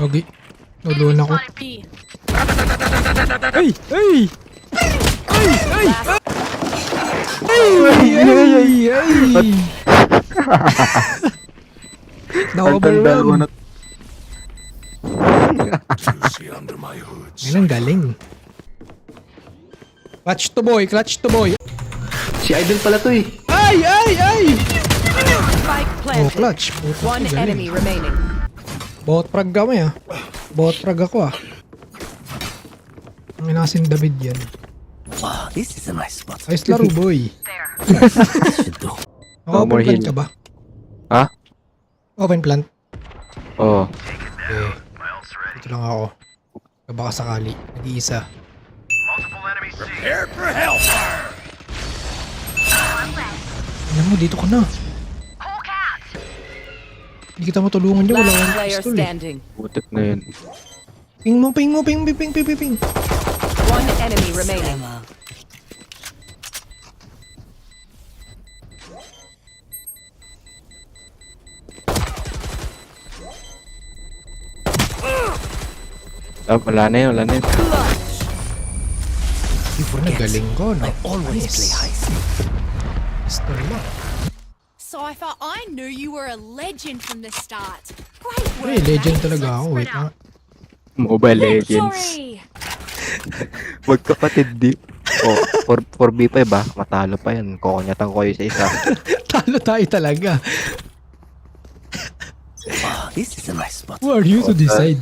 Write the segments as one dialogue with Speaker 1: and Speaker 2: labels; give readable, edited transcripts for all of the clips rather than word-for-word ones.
Speaker 1: Okay. Nuluan ako.
Speaker 2: B.
Speaker 1: Ay! Ay! Ay! Ay!
Speaker 3: Ay!
Speaker 1: Ay! Ay! Na-overwhelm. Yan ang galing. Clutch to boy, clutch to boy.
Speaker 3: Si Idol pala to eh.
Speaker 1: Ay! Ay! Ay!
Speaker 2: Spike
Speaker 1: Oh,
Speaker 2: planted.
Speaker 1: clutch. Puta,
Speaker 2: One
Speaker 1: galing.
Speaker 2: enemy remaining.
Speaker 1: Bot prag kami ah. Bot prag ako ah. Ang inasin David yan.
Speaker 4: Wow, this is a nice spot.
Speaker 1: Ayos laro boy.
Speaker 4: Should do.
Speaker 1: Open
Speaker 3: more
Speaker 1: plant
Speaker 3: heal.
Speaker 1: ka ba?
Speaker 3: Ha?
Speaker 1: Open plant.
Speaker 3: Oo.
Speaker 1: Okay. Dito lang ako. Baka sakali. Nag-iisa. Alam mo, dito ka na. Hindi kita matulungan dyan. Wala
Speaker 2: Last
Speaker 1: akong
Speaker 2: player
Speaker 1: pistol eh.
Speaker 2: standing.
Speaker 3: Butik na yun.
Speaker 1: Ping mo, ping mo, ping, ping, ping, ping, ping.
Speaker 2: One enemy remaining.
Speaker 3: Ah, wala na yun, wala na yun.
Speaker 1: Before na galing ko, no?
Speaker 4: Always play high.
Speaker 1: Pistol mo.
Speaker 5: Cypher, I knew you were a legend from the start. Great work.
Speaker 1: Hey, legend
Speaker 5: mate.
Speaker 1: talaga
Speaker 5: Let's
Speaker 1: ako. Wait
Speaker 5: spread
Speaker 1: na.
Speaker 5: out.
Speaker 3: Mobile Legends.
Speaker 5: Victory!
Speaker 3: Magkapatid di. Oh, 4v5 ba? Matalo pa yan. Kokonyatan ko kayo sa isa.
Speaker 1: Talo tayo talaga.
Speaker 4: Wow, this is a nice spot.
Speaker 1: Who are you to decide?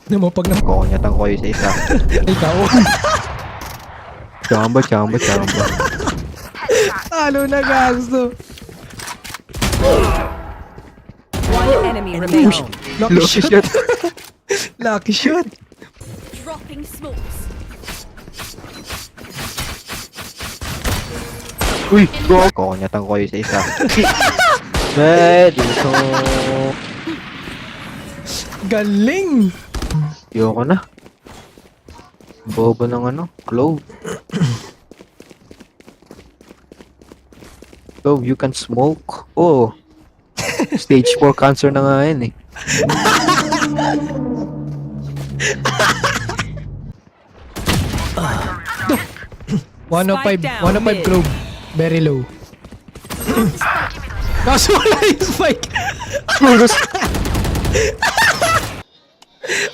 Speaker 1: Na mo pag na
Speaker 3: Kokonyatan ko kayo sa isa.
Speaker 1: ikaw.
Speaker 3: Chamba, chamba, chamba.
Speaker 1: Talo na gusto.
Speaker 2: One enemy remaining.
Speaker 1: Lucky
Speaker 3: Lucky
Speaker 1: shot.
Speaker 3: shot.
Speaker 1: Lucky shot.
Speaker 5: Dropping smokes.
Speaker 3: Uy, go! Kokonyatan ko kayo sa isa. Dito.
Speaker 1: Galing.
Speaker 3: Ayoko na. Bobo ng ano, Clove. Clove, you can smoke. Oh. Stage 4 cancer na nga yan eh.
Speaker 1: One oh five,
Speaker 2: Spike down,
Speaker 1: 105
Speaker 2: mid.
Speaker 1: Grove. Very low. Kaso wala yung spike.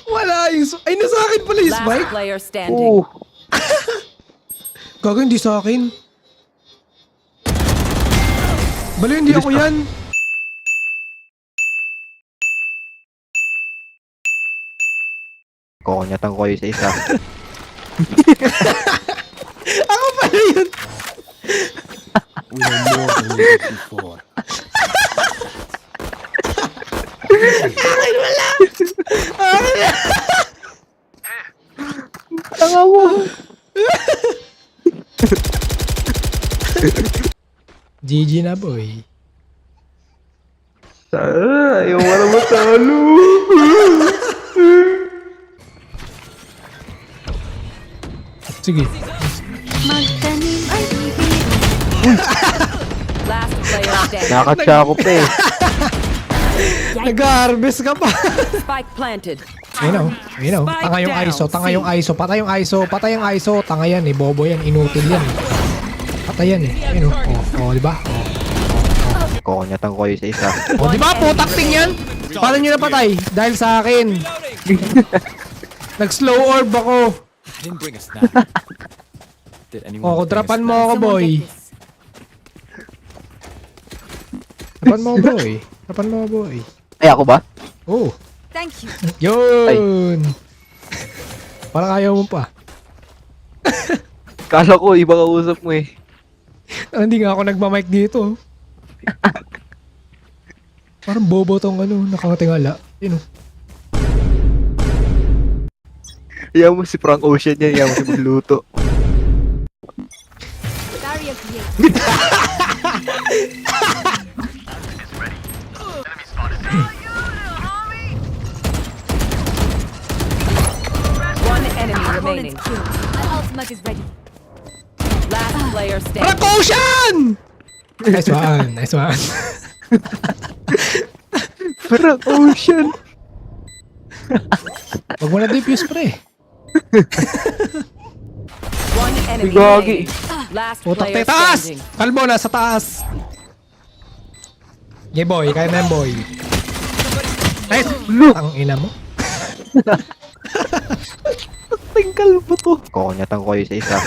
Speaker 1: Wala yung ay, nasa akin pala yung
Speaker 2: Last
Speaker 1: spike.
Speaker 2: player standing.
Speaker 3: Oh.
Speaker 1: Gago, hindi sa akin. Balo, hindi ako yan.
Speaker 3: Kokonyatan ko kayo sa isa.
Speaker 1: Ako pala yun.
Speaker 4: We know more than we did before.
Speaker 3: Tanga mo.
Speaker 1: GG na boy.
Speaker 3: Ayaw mo na matalo.
Speaker 1: Sige.
Speaker 2: Last player standing.
Speaker 3: Nakatsako pa eh.
Speaker 1: Nag-harvest ka pa.
Speaker 2: Spike planted.
Speaker 1: Ayun o. Ayun o. Tanga yung
Speaker 2: Spike
Speaker 1: ISO.
Speaker 2: down,
Speaker 1: Tanga yung ISO. Patay yung ISO. Patay yung ISO. Tanga yan eh. Bobo yan. Inutil yan eh. Patay yan eh. Ayun o. Oh, diba?
Speaker 3: Kokonyatan ko kayo sa isa.
Speaker 1: Oh, diba? Putak ting yan. Paano nyo napatay? Dahil sa akin. Nag-slow orb ako.
Speaker 4: I didn't bring a snack. Did anyone
Speaker 1: Oh,
Speaker 4: bring a
Speaker 1: drapan
Speaker 4: snack?
Speaker 1: mo ako, boy. Drapan mo ako, boy. Drapan mo ako, boy.
Speaker 3: Ay, ako ba?
Speaker 1: Oh.
Speaker 5: Thank you.
Speaker 1: Yun. Parang ayaw mo pa.
Speaker 3: Kala ko, iba ka usap mo eh.
Speaker 1: Hindi nga ako nagmamic dito. Parang bobo tong ano, nakatingala. Yun o.
Speaker 3: Iyan mo si Frank Ocean yan, iyan mo si magluto.
Speaker 5: Barrier created.
Speaker 2: One enemy remaining.
Speaker 5: My ultimate is ready.
Speaker 2: Last player standing.
Speaker 1: Frank Ocean! Nice one, nice one.
Speaker 3: Parang ocean.
Speaker 1: Wag mo na defuse, pre.
Speaker 2: One enemy
Speaker 3: Gagi.
Speaker 2: remaining. Last
Speaker 1: Putak
Speaker 2: player
Speaker 1: tayo. Taas!
Speaker 2: standing.
Speaker 1: Kalbo, nasa taas. Okay, boy. Kaya na yan, boy. Nice. Ang ina mo.
Speaker 3: Tingkal mo to. Kokonyatan ko kayo sa isa.